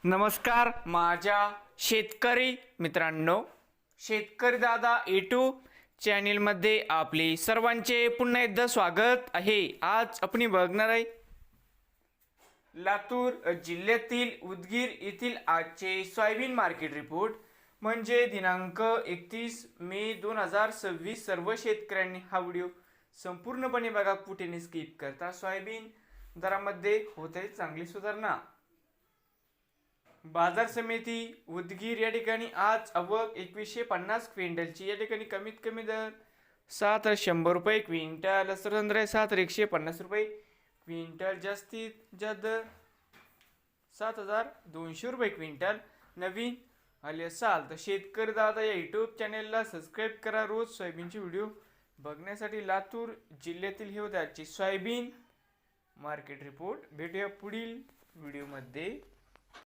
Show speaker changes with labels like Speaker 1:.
Speaker 1: नमस्कार माझ्या शेतकरी मित्रांनो, शेतकरी दादा यूट्यूब चॅनलमध्ये आपले सर्वांचे पुन्हा एकदा स्वागत आहे। आज आपण बघणार आहे लातूर जिल्ह्यातील उदगीर येथील आजचे सोयाबीन मार्केट रिपोर्ट म्हणजे दिनांक 31 मे 2026। सर्व शेतकऱ्यांनी हा व्हिडिओ संपूर्णपणे बघा, कुठे स्किप करता। सोयाबीन दरामध्ये होते चांगली सुधारणा। बाजार समिती उदगीर या ठिकाणी आज आवक 2150 क्विंटलची, या ठिकाणी कमीत कमी दर 7100 रुपये क्विंटल, सर्वसाधारण 7150 रुपये क्विंटल, जास्तीत जास्त 7200 रुपये क्विंटल। नवीन आले असाल तर शेतकरी दादा या यूट्यूब चॅनेलला सबस्क्राईब करा रोज सोयाबीनचे व्हिडिओ बघण्यासाठी। लातूर जिल्ह्यातील हे होते आजचे सोयाबीन मार्केट रिपोर्ट। भेटूया पुढील व्हिडिओमध्ये।